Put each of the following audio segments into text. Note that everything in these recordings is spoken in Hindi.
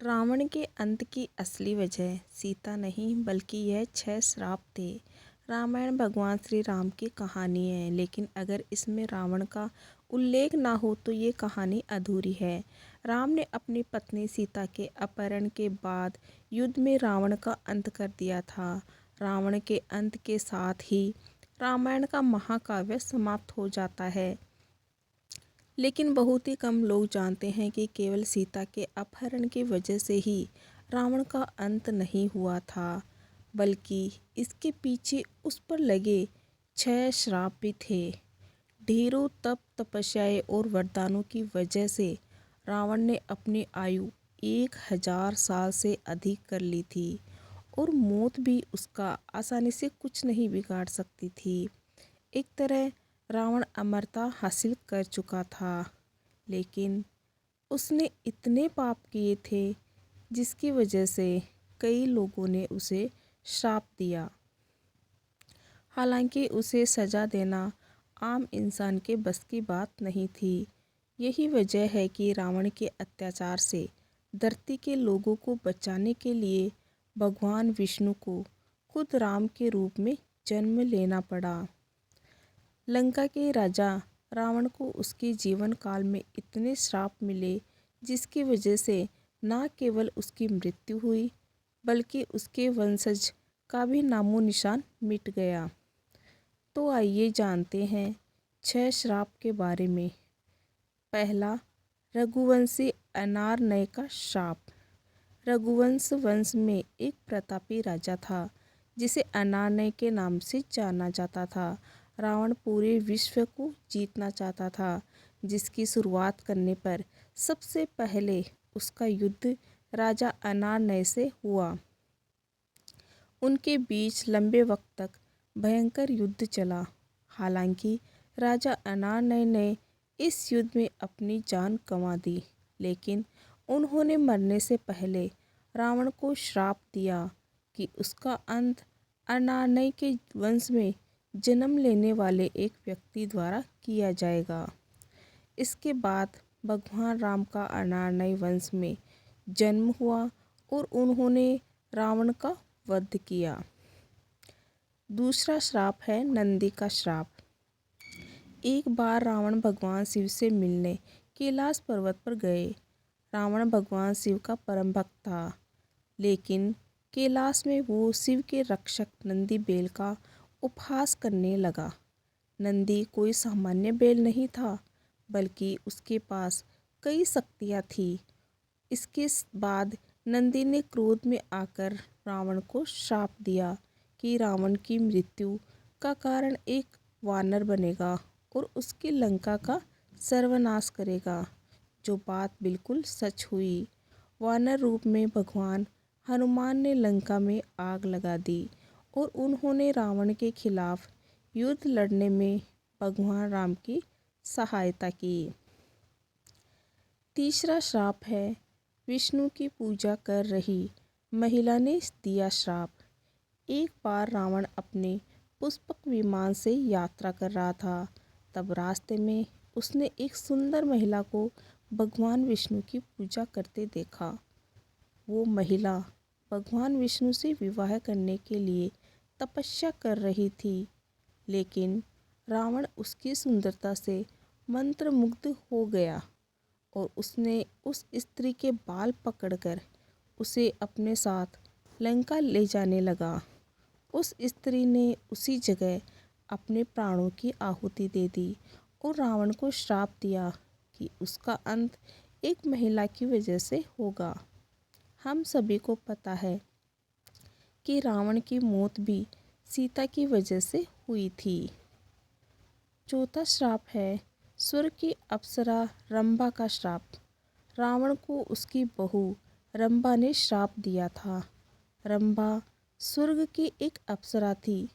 रावण के अंत की असली वजह सीता नहीं बल्कि यह 6 श्राप थे। रामायण भगवान श्री राम की कहानी है, लेकिन अगर इसमें रावण का उल्लेख ना हो तो ये कहानी अधूरी है। राम ने अपनी पत्नी सीता के अपहरण के बाद युद्ध में रावण का अंत कर दिया था। रावण के अंत के साथ ही रामायण का महाकाव्य समाप्त हो जाता है। लेकिन बहुत ही कम लोग जानते हैं कि केवल सीता के अपहरण की वजह से ही रावण का अंत नहीं हुआ था, बल्कि इसके पीछे उस पर लगे 6 श्राप भी थे। ढेरों तप, तपस्याएं और वरदानों की वजह से रावण ने अपनी आयु 1000 साल से अधिक कर ली थी और मौत भी उसका आसानी से कुछ नहीं बिगाड़ सकती थी। एक तरह रावण अमरता हासिल कर चुका था, लेकिन उसने इतने पाप किए थे जिसकी वजह से कई लोगों ने उसे श्राप दिया। हालांकि उसे सजा देना आम इंसान के बस की बात नहीं थी। यही वजह है कि रावण के अत्याचार से धरती के लोगों को बचाने के लिए भगवान विष्णु को खुद राम के रूप में जन्म लेना पड़ा। लंका के राजा रावण को उसके जीवन काल में इतने श्राप मिले जिसकी वजह से न केवल उसकी मृत्यु हुई, बल्कि उसके वंशज का भी नामो निशान मिट गया। तो आइए जानते हैं 6 श्राप के बारे में। पहला, रघुवंशी अनारनय का श्राप। रघुवंश वंश में एक प्रतापी राजा था जिसे अनारनय के नाम से जाना जाता था। रावण पूरे विश्व को जीतना चाहता था, जिसकी शुरुआत करने पर सबसे पहले उसका युद्ध राजा अनारनय से हुआ। उनके बीच लंबे वक्त तक भयंकर युद्ध चला। हालांकि राजा अनारनय ने इस युद्ध में अपनी जान गंवा दी, लेकिन उन्होंने मरने से पहले रावण को श्राप दिया कि उसका अंत अनारनय के वंश में जन्म लेने वाले एक व्यक्ति द्वारा किया जाएगा। इसके बाद भगवान राम का अनारनय वंश में जन्म हुआ और उन्होंने रावण का वध किया। दूसरा श्राप है नंदी का श्राप। एक बार रावण भगवान शिव से मिलने कैलाश पर्वत पर गए। रावण भगवान शिव का परम भक्त था, लेकिन कैलाश में वो शिव के रक्षक नंदी बैल का उपहास करने लगा। नंदी कोई सामान्य बैल नहीं था, बल्कि उसके पास कई शक्तियाँ थीं। इसके बाद नंदी ने क्रोध में आकर रावण को श्राप दिया कि रावण की मृत्यु का कारण एक वानर बनेगा और उसकी लंका का सर्वनाश करेगा, जो बात बिल्कुल सच हुई। वानर रूप में भगवान हनुमान ने लंका में आग लगा दी और उन्होंने रावण के खिलाफ युद्ध लड़ने में भगवान राम की सहायता की। तीसरा श्राप है विष्णु की पूजा कर रही महिला ने दिया श्राप। एक बार रावण अपने पुष्पक विमान से यात्रा कर रहा था। तब रास्ते में उसने एक सुंदर महिला को भगवान विष्णु की पूजा करते देखा। वो महिला भगवान विष्णु से विवाह करने के लिए तपस्या कर रही थी, लेकिन रावण उसकी सुंदरता से मंत्रमुग्ध हो गया और उसने उस स्त्री के बाल पकड़कर उसे अपने साथ लंका ले जाने लगा। उस स्त्री ने उसी जगह अपने प्राणों की आहुति दे दी और रावण को श्राप दिया कि उसका अंत एक महिला की वजह से होगा। हम सभी को पता है कि रावण की मौत भी सीता की वजह से हुई थी। चौथा श्राप है स्वर्ग की अप्सरा रंभा का श्राप। रावण को उसकी बहू रंभा ने श्राप दिया था। रंभा स्वर्ग की एक अप्सरा थी।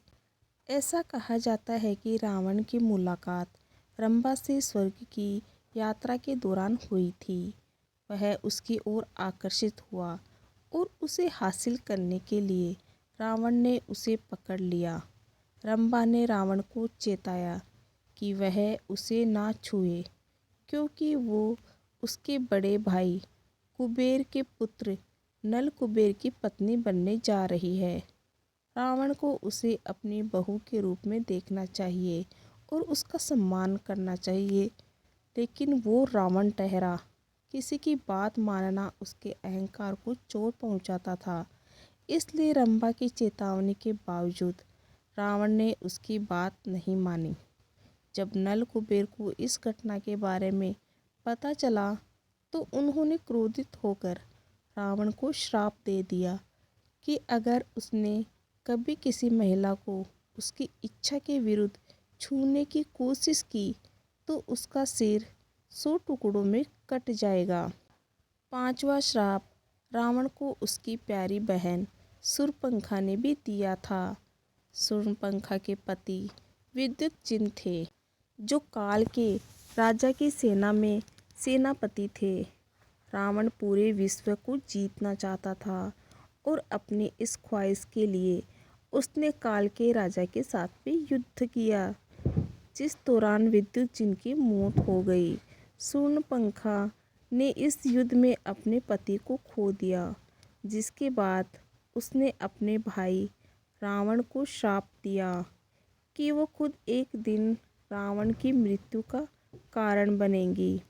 ऐसा कहा जाता है कि रावण की मुलाकात रंभा से स्वर्ग की यात्रा के दौरान हुई थी। वह उसकी ओर आकर्षित हुआ और उसे हासिल करने के लिए रावण ने उसे पकड़ लिया। रंभा ने रावण को चेताया कि वह उसे ना छुए, क्योंकि वो उसके बड़े भाई कुबेर के पुत्र नल कुबेर की पत्नी बनने जा रही है। रावण को उसे अपनी बहू के रूप में देखना चाहिए और उसका सम्मान करना चाहिए, लेकिन वो रावण ठहरा। किसी की बात मानना उसके अहंकार को चोट पहुंचाता था, इसलिए रंभा की चेतावनी के बावजूद रावण ने उसकी बात नहीं मानी। जब नल कुबेर को इस घटना के बारे में पता चला तो उन्होंने क्रोधित होकर रावण को श्राप दे दिया कि अगर उसने कभी किसी महिला को उसकी इच्छा के विरुद्ध छूने की कोशिश की तो उसका सिर 100 टुकड़ों में कट जाएगा। पांचवा श्राप रावण को उसकी प्यारी बहन शूर्पणखा ने भी दिया था। शूर्पणखा के पति विद्युतजिन थे, जो काल के राजा की सेना में सेनापति थे। रावण पूरे विश्व को जीतना चाहता था और अपनी इस ख्वाहिश के लिए उसने काल के राजा के साथ भी युद्ध किया, जिस दौरान विद्युतजिन की मौत हो गई। शूर्पणखा ने इस युद्ध में अपने पति को खो दिया, जिसके बाद उसने अपने भाई रावण को श्राप दिया कि वो खुद एक दिन रावण की मृत्यु का कारण बनेंगी।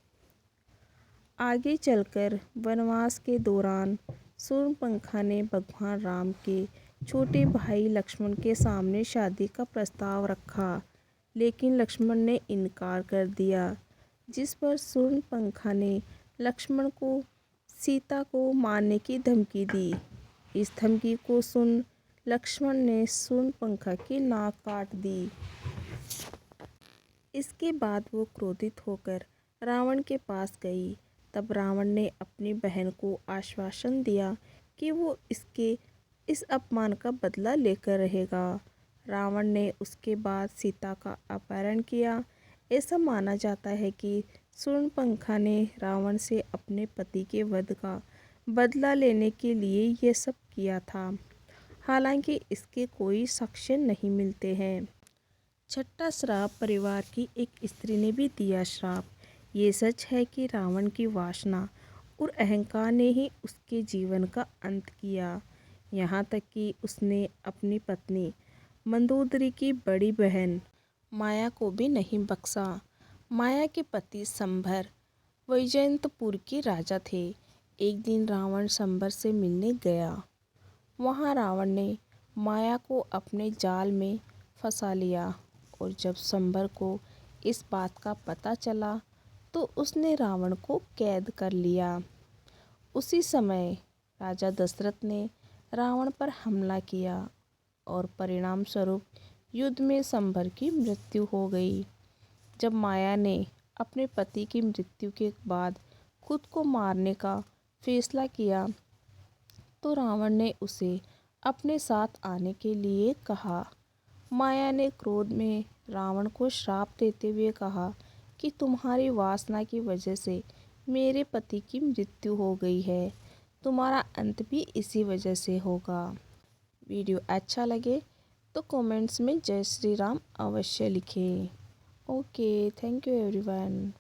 आगे चलकर वनवास के दौरान शूर्पणखा ने भगवान राम के छोटे भाई लक्ष्मण के सामने शादी का प्रस्ताव रखा, लेकिन लक्ष्मण ने इनकार कर दिया, जिस पर शूर्पणखा ने लक्ष्मण को सीता को मारने की धमकी दी। इस धमकी को सुन लक्ष्मण ने शूर्पणखा की नाक काट दी। इसके बाद वो क्रोधित होकर रावण के पास गई। तब रावण ने अपनी बहन को आश्वासन दिया कि वो इसके इस अपमान का बदला लेकर रहेगा। रावण ने उसके बाद सीता का अपहरण किया। ऐसा माना जाता है कि शूर्पणखा ने रावण से अपने पति के वध का बदला लेने के लिए ये सब किया था, हालांकि इसके कोई साक्ष्य नहीं मिलते हैं। छठा श्राप परिवार की एक स्त्री ने भी दिया श्राप। ये सच है कि रावण की वासना और अहंकार ने ही उसके जीवन का अंत किया, यहाँ तक कि उसने अपनी पत्नी मंदोदरी की बड़ी बहन माया को भी नहीं बख्शा। माया के पति संभर वैजयंतपुर के राजा थे। एक दिन रावण संभर से मिलने गया। वहाँ रावण ने माया को अपने जाल में फंसा लिया और जब संभर को इस बात का पता चला तो उसने रावण को कैद कर लिया। उसी समय राजा दशरथ ने रावण पर हमला किया और परिणाम स्वरूप युद्ध में संभर की मृत्यु हो गई। जब माया ने अपने पति की मृत्यु के बाद खुद को मारने का फैसला किया तो रावण ने उसे अपने साथ आने के लिए कहा। माया ने क्रोध में रावण को श्राप देते हुए कहा कि तुम्हारी वासना की वजह से मेरे पति की मृत्यु हो गई है, तुम्हारा अंत भी इसी वजह से होगा। वीडियो अच्छा लगे तो कमेंट्स में जय श्री राम अवश्य लिखें। Okay, thank you everyone.